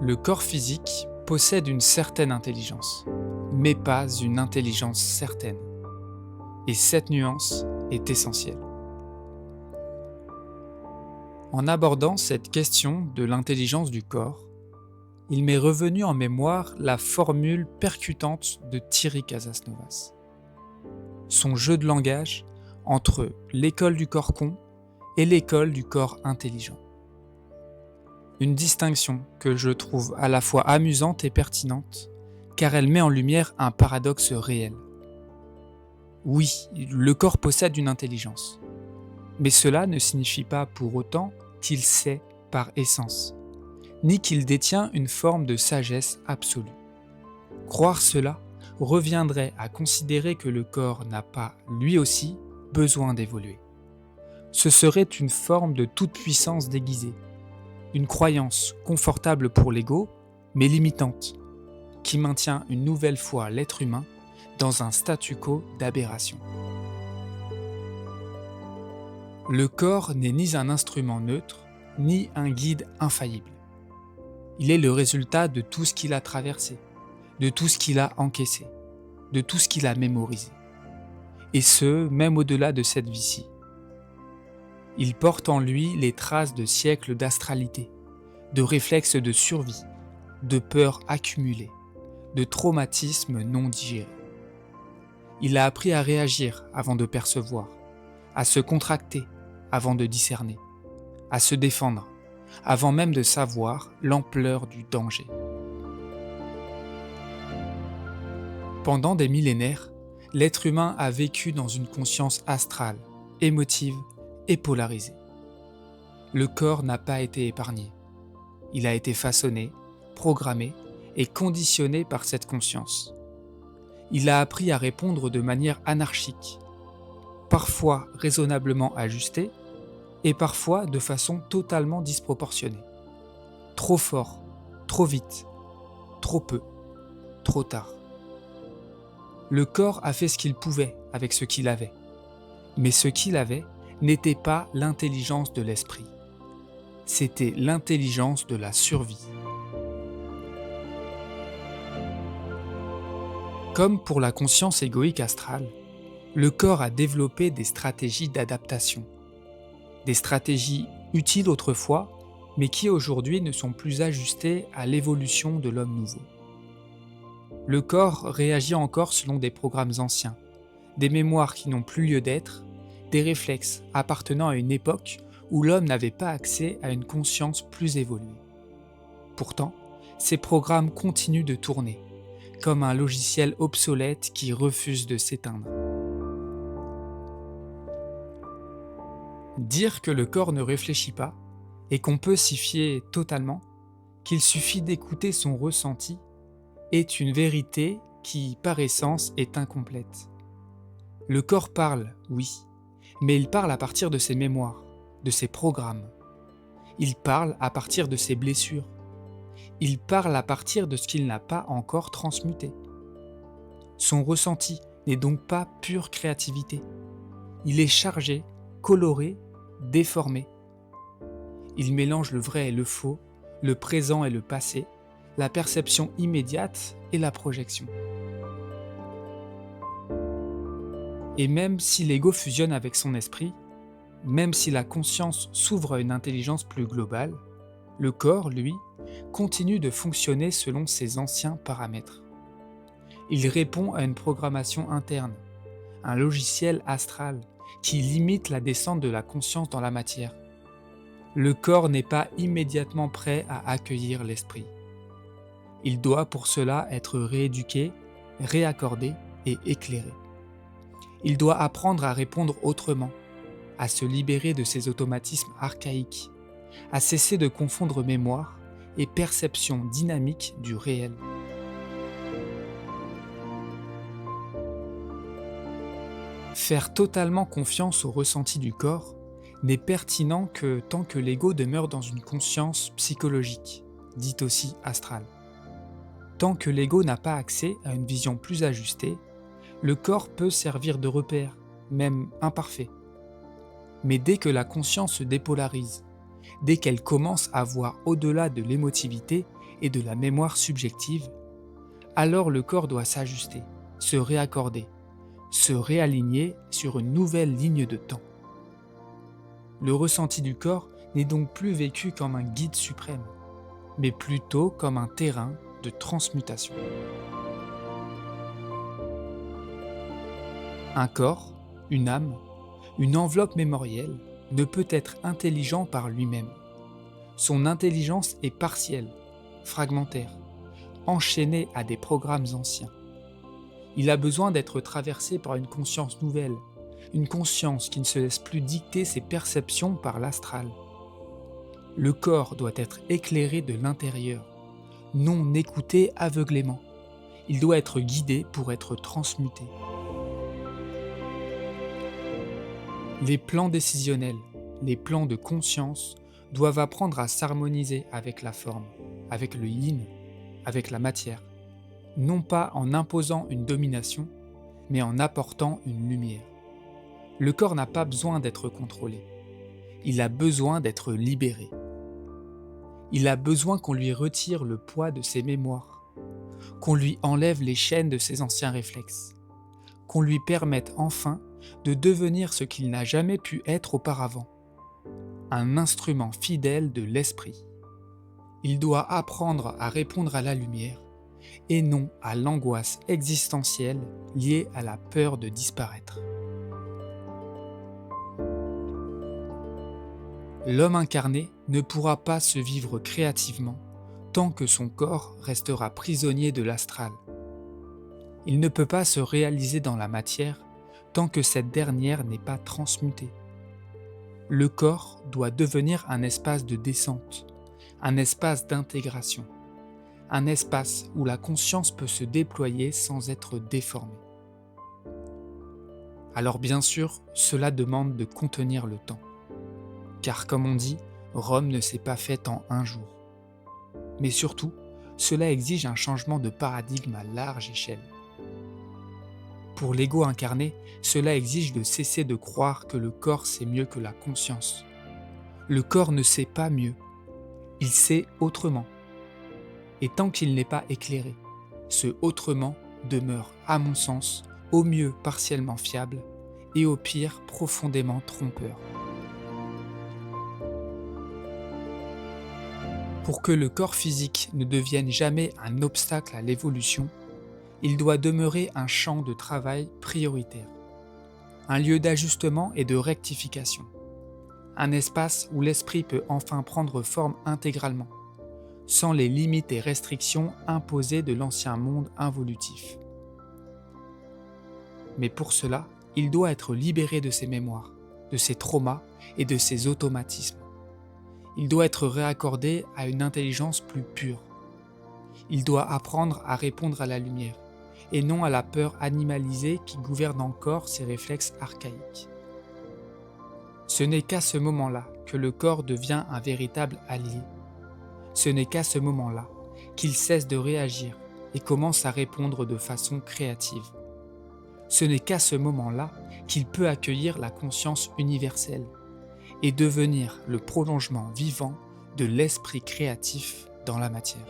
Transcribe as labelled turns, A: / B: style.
A: Le corps physique possède une certaine intelligence, mais pas une intelligence certaine. Et cette nuance est essentielle. En abordant cette question de l'intelligence du corps, il m'est revenu en mémoire la formule percutante de Thierry Casasnovas. Son jeu de langage entre l'école du corps con et l'école du corps intelligent. Une distinction que je trouve à la fois amusante et pertinente, car elle met en lumière un paradoxe réel. Oui, le corps possède une intelligence, mais cela ne signifie pas pour autant qu'il sait par essence, ni qu'il détient une forme de sagesse absolue. Croire cela reviendrait à considérer que le corps n'a pas, lui aussi, besoin d'évoluer. Ce serait une forme de toute-puissance déguisée, une croyance confortable pour l'ego, mais limitante, qui maintient une nouvelle fois l'être humain dans un statu quo d'aberration. Le corps n'est ni un instrument neutre, ni un guide infaillible. Il est le résultat de tout ce qu'il a traversé, de tout ce qu'il a encaissé, de tout ce qu'il a mémorisé. Et ce, même au-delà de cette vie-ci. Il porte en lui les traces de siècles d'astralité, de réflexes de survie, de peurs accumulées, de traumatismes non digérés. Il a appris à réagir avant de percevoir, à se contracter avant de discerner, à se défendre avant même de savoir l'ampleur du danger. Pendant des millénaires, l'être humain a vécu dans une conscience astrale, émotive et polarisée. Le corps n'a pas été épargné. Il a été façonné, programmé et conditionné par cette conscience. Il a appris à répondre de manière anarchique, parfois raisonnablement ajustée et parfois de façon totalement disproportionnée. Trop fort, trop vite, trop peu, trop tard. Le corps a fait ce qu'il pouvait avec ce qu'il avait. Mais ce qu'il avait n'était pas l'intelligence de l'esprit. C'était l'intelligence de la survie. Comme pour la conscience égoïque astrale, le corps a développé des stratégies d'adaptation. Des stratégies utiles autrefois, mais qui aujourd'hui ne sont plus ajustées à l'évolution de l'homme nouveau. Le corps réagit encore selon des programmes anciens, des mémoires qui n'ont plus lieu d'être, des réflexes appartenant à une époque où l'homme n'avait pas accès à une conscience plus évoluée. Pourtant, ces programmes continuent de tourner, comme un logiciel obsolète qui refuse de s'éteindre. Dire que le corps ne réfléchit pas, et qu'on peut s'y fier totalement, qu'il suffit d'écouter son ressenti, est une vérité qui, par essence, est incomplète. Le corps parle, oui, mais il parle à partir de ses mémoires, de ses programmes. Il parle à partir de ses blessures. Il parle à partir de ce qu'il n'a pas encore transmuté. Son ressenti n'est donc pas pure créativité. Il est chargé, coloré, déformé. Il mélange le vrai et le faux, le présent et le passé, la perception immédiate et la projection. Et même si l'ego fusionne avec son esprit, même si la conscience s'ouvre à une intelligence plus globale, le corps, lui, continue de fonctionner selon ses anciens paramètres. Il répond à une programmation interne, un logiciel astral qui limite la descente de la conscience dans la matière. Le corps n'est pas immédiatement prêt à accueillir l'esprit. Il doit pour cela être rééduqué, réaccordé et éclairé. Il doit apprendre à répondre autrement, à se libérer de ses automatismes archaïques, à cesser de confondre mémoire et perception dynamique du réel. Faire totalement confiance au ressenti du corps n'est pertinent que tant que l'ego demeure dans une conscience psychologique, dite aussi astrale. Tant que l'ego n'a pas accès à une vision plus ajustée, le corps peut servir de repère, même imparfait. Mais dès que la conscience se dépolarise, dès qu'elle commence à voir au-delà de l'émotivité et de la mémoire subjective, alors le corps doit s'ajuster, se réaccorder, se réaligner sur une nouvelle ligne de temps. Le ressenti du corps n'est donc plus vécu comme un guide suprême, mais plutôt comme un terrain de transmutation. Un corps, une âme, une enveloppe mémorielle ne peut être intelligent par lui-même. Son intelligence est partielle, fragmentaire, enchaînée à des programmes anciens. Il a besoin d'être traversé par une conscience nouvelle, une conscience qui ne se laisse plus dicter ses perceptions par l'astral. Le corps doit être éclairé de l'intérieur, non écouté aveuglément. Il doit être guidé pour être transmuté. Les plans décisionnels, les plans de conscience doivent apprendre à s'harmoniser avec la forme, avec le yin, avec la matière, non pas en imposant une domination, mais en apportant une lumière. Le corps n'a pas besoin d'être contrôlé, il a besoin d'être libéré. Il a besoin qu'on lui retire le poids de ses mémoires, qu'on lui enlève les chaînes de ses anciens réflexes, qu'on lui permette enfin de devenir ce qu'il n'a jamais pu être auparavant, un instrument fidèle de l'esprit. Il doit apprendre à répondre à la lumière et non à l'angoisse existentielle liée à la peur de disparaître. L'homme incarné ne pourra pas se vivre créativement tant que son corps restera prisonnier de l'astral. Il ne peut pas se réaliser dans la matière tant que cette dernière n'est pas transmutée. Le corps doit devenir un espace de descente, un espace d'intégration, un espace où la conscience peut se déployer sans être déformée. Alors bien sûr, cela demande de contenir le temps. Car comme on dit, Rome ne s'est pas faite en un jour. Mais surtout, cela exige un changement de paradigme à large échelle. Pour l'ego incarné, cela exige de cesser de croire que le corps sait mieux que la conscience. Le corps ne sait pas mieux, il sait autrement. Et tant qu'il n'est pas éclairé, ce autrement demeure, à mon sens, au mieux partiellement fiable et au pire profondément trompeur. Pour que le corps physique ne devienne jamais un obstacle à l'évolution, il doit demeurer un champ de travail prioritaire, un lieu d'ajustement et de rectification, un espace où l'esprit peut enfin prendre forme intégralement, sans les limites et restrictions imposées de l'ancien monde involutif. Mais pour cela, il doit être libéré de ses mémoires, de ses traumas et de ses automatismes. Il doit être réaccordé à une intelligence plus pure. Il doit apprendre à répondre à la lumière, et non à la peur animalisée qui gouverne encore ses réflexes archaïques. Ce n'est qu'à ce moment-là que le corps devient un véritable allié. Ce n'est qu'à ce moment-là qu'il cesse de réagir et commence à répondre de façon créative. Ce n'est qu'à ce moment-là qu'il peut accueillir la conscience universelle et devenir le prolongement vivant de l'esprit créatif dans la matière.